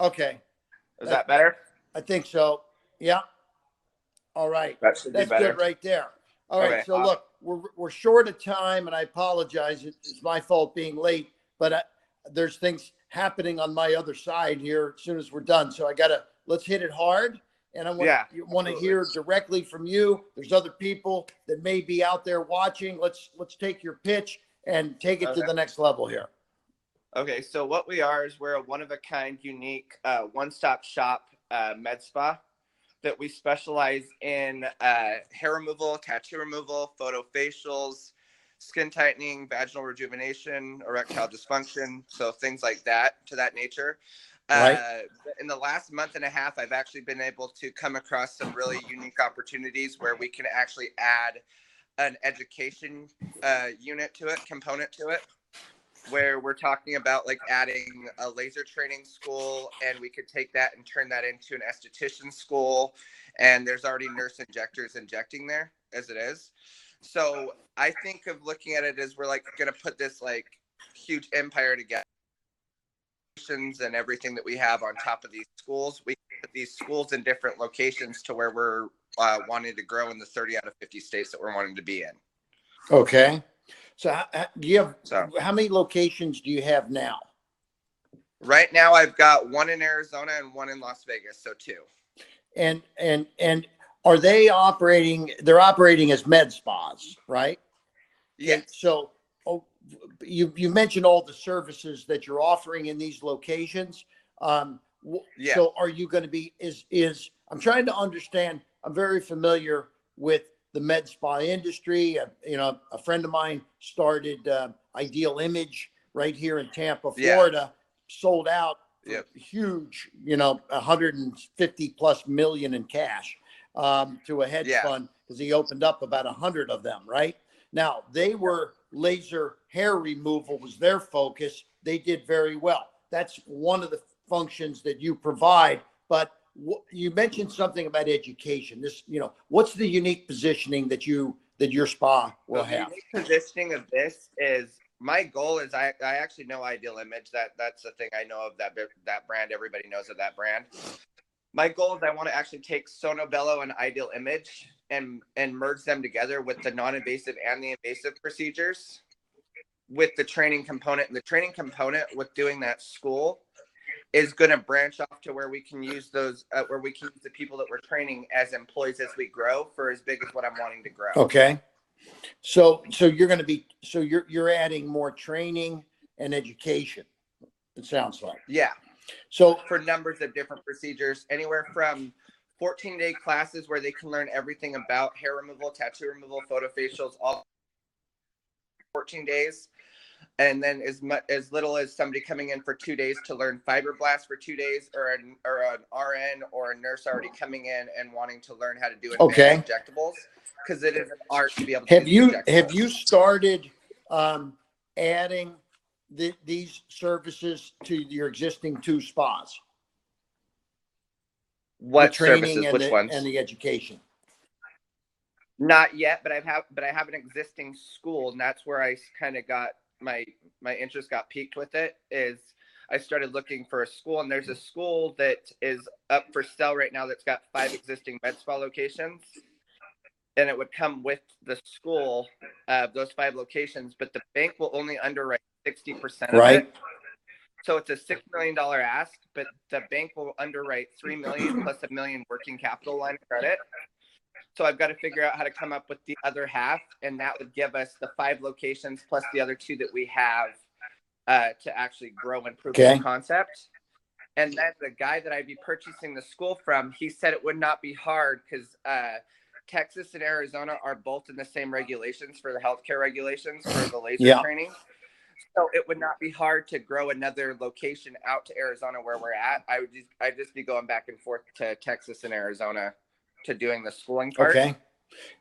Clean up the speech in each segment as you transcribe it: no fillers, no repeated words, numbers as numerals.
Okay. Is that better? I think so. Yeah. All right. That should be That's better. good right there. All right. Okay, So look, we're short of time, and I apologize. It's my fault being late, but there's things happening on my other side here as soon as we're done. So let's hit it hard. And I want to hear directly from you. There's other people that may be out there watching. Let's take your pitch and take it to the next level here. Okay, so what we are is we're a one-of-a-kind, unique, one-stop shop med spa that we specialize in hair removal, tattoo removal, photo facials, skin tightening, vaginal rejuvenation, erectile dysfunction, so things like that, to that nature. Right. In the last month and a half, I've actually been able to come across some really unique opportunities where we can actually add an education component to it, where we're talking about like adding a laser training school, and we could take that and turn that into an esthetician school. And there's already nurse injectors injecting there as it is. So I think of looking at it as we're like going to put this like huge empire together, and everything that we have on top of these schools. We put these schools in different locations to where we're wanting to grow in the 30 out of 50 states that we're wanting to be in. Okay. So how many locations do you have now? Right now, I've got one in Arizona and one in Las Vegas, so 2. And are they operating? They're operating as med spas, right? Yes. Okay, so you mentioned all the services that you're offering in these locations. Yeah. So are you going to be? I'm trying to understand. I'm very familiar with the med spa industry. A friend of mine started Ideal Image right here in Tampa, Florida, sold out huge, 150+ million in cash to a hedge fund because he opened up about 100 of them. Right now, they were laser hair removal was their focus. They did very well. That's one of the functions that you provide, but you mentioned something about education. What's the unique positioning that your spa will have? The unique positioning of this is, my goal is I actually know Ideal Image. That's the thing I know of that brand. Everybody knows of that brand. My goal is I want to actually take Sonobello and Ideal Image and merge them together with the non-invasive and the invasive procedures with the training component. And the training component with doing that school is going to branch off to where we can use those, where we can use the people that we're training as employees as we grow for as big as what I'm wanting to grow. Okay. So you're going to be, you're adding more training and education, it sounds like. Yeah. So for numbers of different procedures, anywhere from 14-day classes where they can learn everything about hair removal, tattoo removal, photo facials, all 14 days. And then as little as somebody coming in for 2 days to learn fiberblast for 2 days, or an RN or a nurse already coming in and wanting to learn how to do advanced injectables, because it is an art to be able to have you started adding these services to your existing 2 spas? What training services? Which ones? And the education. Not yet, but I have an existing school, and that's where I kind of got my interest got piqued with it. Is I started looking for a school, and there's a school that is up for sale right now that's got 5 existing med spa locations, and it would come with the school of those 5 locations, but the bank will only underwrite 60% of it. So it's a $6 million ask, but the bank will underwrite $3 million plus $1 million working capital line of credit. So I've got to figure out how to come up with the other half, and that would give us the 5 locations plus the other 2 that we have to actually grow and prove the concept. And then the guy that I'd be purchasing the school from, he said it would not be hard because Texas and Arizona are both in the same regulations for the healthcare regulations for the laser training. So it would not be hard to grow another location out to Arizona where we're at. I'd just be going back and forth to Texas and Arizona to doing the schooling part. Okay.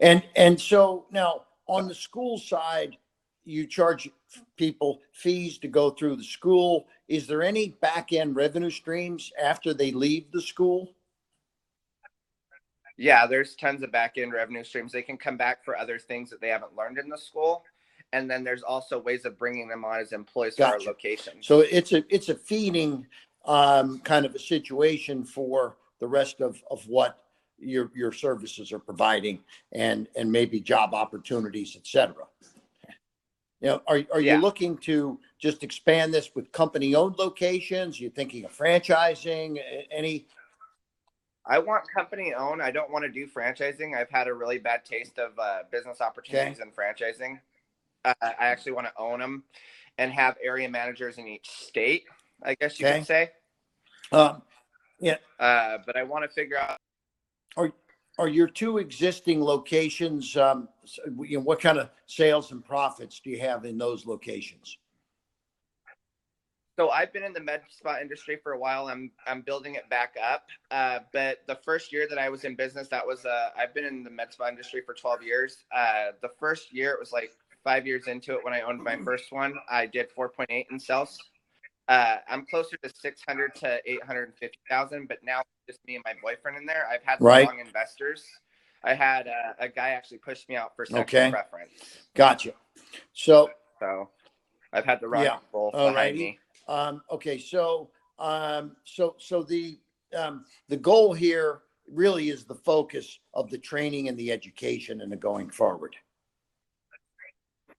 And so now on the school side, you charge people fees to go through the school. Is there any back end revenue streams after they leave the school? Yeah, there's tons of back end revenue streams. They can come back for other things that they haven't learned in the school. And then there's also ways of bringing them on as employees for our locations. So it's a feeding kind of a situation for the rest of what your services are providing, and maybe job opportunities, et cetera. Are you looking to just expand this with company owned locations? You thinking of franchising? Any? I want company owned. I don't want to do franchising. I've had a really bad taste of business opportunities in franchising. I actually want to own them and have area managers in each state, I guess you could say. Yeah. But I want to figure out. Are your two existing locations, what kind of sales and profits do you have in those locations? So I've been in the med spa industry for a while. I'm building it back up. But the first year that I was in business, I've been in the med spa industry for 12 years. The first year, it was like 5 years into it when I owned my first one, I did 4.8 in sales. I'm closer to 600 to 850,000, but now just me and my boyfriend in there. I've had the wrong investors. I had a guy actually push me out for sexual preference. Gotcha. So I've had the wrong people behind me. Okay. So the goal here really is the focus of the training and the education and the going forward.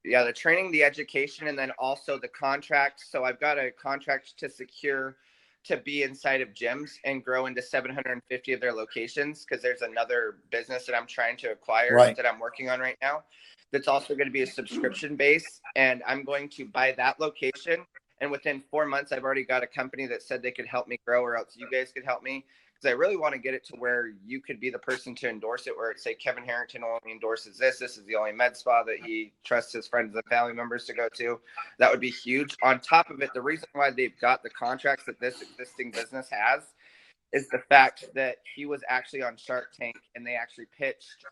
Yeah, the training, the education, and then also the contract. So I've got a contract to secure to be inside of gyms and grow into 750 of their locations, because there's another business that I'm trying to acquire that I'm working on right now that's also going to be a subscription base, and I'm going to buy that location. And within 4 months, I've already got a company that said they could help me grow, or else you guys could help me. Because I really want to get it to where you could be the person to endorse it, where it's say Kevin Harrington only endorses this. This is the only med spa that he trusts his friends and family members to go to. That would be huge. On top of it, the reason why they've got the contracts that this existing business has is the fact that he was actually on Shark Tank, and they actually pitched,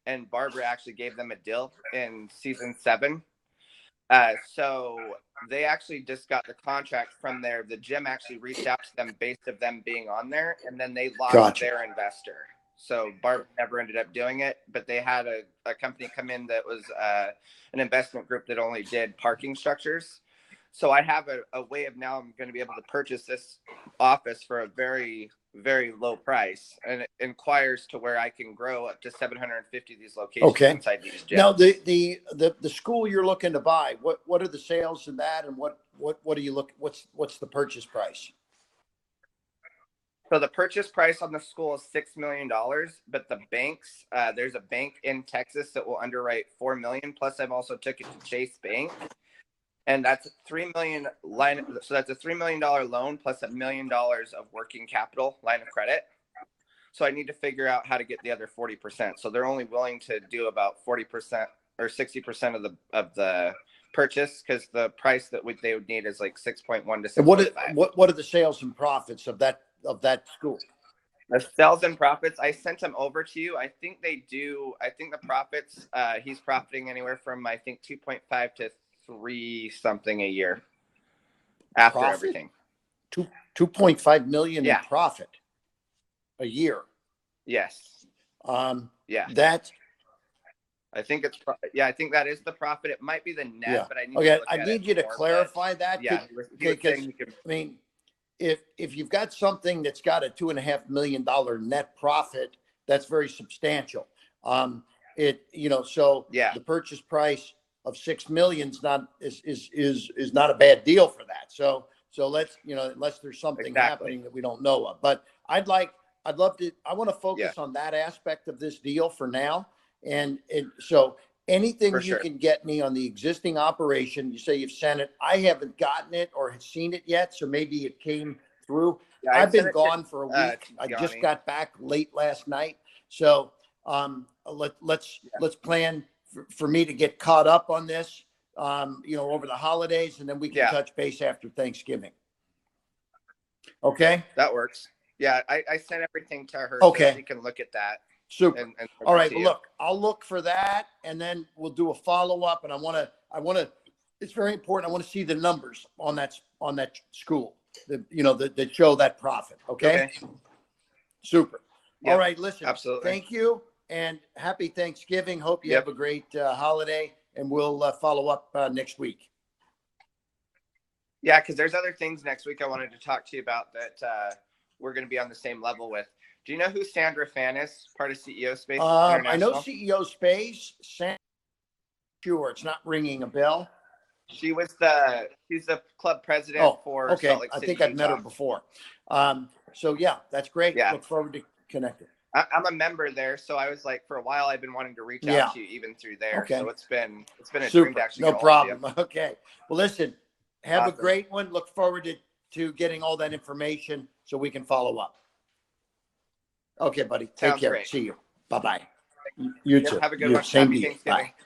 and Barbara actually gave them a deal in season 7. So they actually just got the contract from there. The gym actually reached out to them based of them being on there, and then they lost their investor. So Barbara never ended up doing it, but they had a company come in that was an investment group that only did parking structures. So I have a way of now I'm going to be able to purchase this office for a very, very low price, and it inquires to where I can grow up to 750 of these locations inside these gyms. Now the school you're looking to buy, what are the sales in that, and what do you look, what's the purchase price? So the purchase price on the school is $6 million, but the banks, there's a bank in Texas that will underwrite $4 million. Plus I've also took it to Chase Bank. And that's $3 million line. So that's a $3 million loan plus $1 million of working capital line of credit. So I need to figure out how to get the other 40%. So they're only willing to do about 40% or 60% of the purchase, because the price that they would need is like 6.1 to 6.5. What are the sales and profits of that school? The sales and profits, I sent them over to you. I think they do. I think the profits, he's profiting anywhere from 2.5 to 3 something a year after everything. 2.5 million in profit a year. Yes. That's, I think it's I think that is the profit. It might be the net, but I need I need you to clarify that. Because I mean, if you've got something that's got a $2.5 million net profit, that's very substantial. So the purchase price of $6 million is not a bad deal for that. So let's, unless there's something happening that we don't know of. But I want to focus on that aspect of this deal for now. And so anything you can get me on the existing operation, you say you've sent it. I haven't gotten it or seen it yet, so maybe it came through. I've been gone for a week. I just got back late last night. So let's plan for me to get caught up on this, over the holidays, and then we can touch base after Thanksgiving. Okay. That works. Yeah. I sent everything to her. So she can look at that. Super. And all right. Well, look, I'll look for that, and then we'll do a follow-up. And I want to, it's very important. I want to see the numbers on that school, that show that profit. Okay. Super. Yep. All right. Listen, absolutely. Thank you. And happy Thanksgiving. Hope you have a great holiday, and we'll follow up next week. Yeah, because there's other things next week I wanted to talk to you about that we're going to be on the same level with. Do you know who Sandra Fan is, part of CEO Space International? I know CEO Space. Sure, it's not ringing a bell. She's the club president for okay. Salt Lake City, I think I've met her before. So yeah, that's great. Yeah. Look forward to connecting. I'm a member there, so I was like, for a while, I've been wanting to reach out to you even through there. Okay. So it's been a Super. dream to actually No get problem. hold of you. Okay. Well, listen, have Awesome. a great one. Look forward to getting all that information so we can follow up. Okay, buddy. Take Sounds care. great. See you. Bye-bye. You too. Have a good one. Same Happy to you. Thanksgiving. Bye.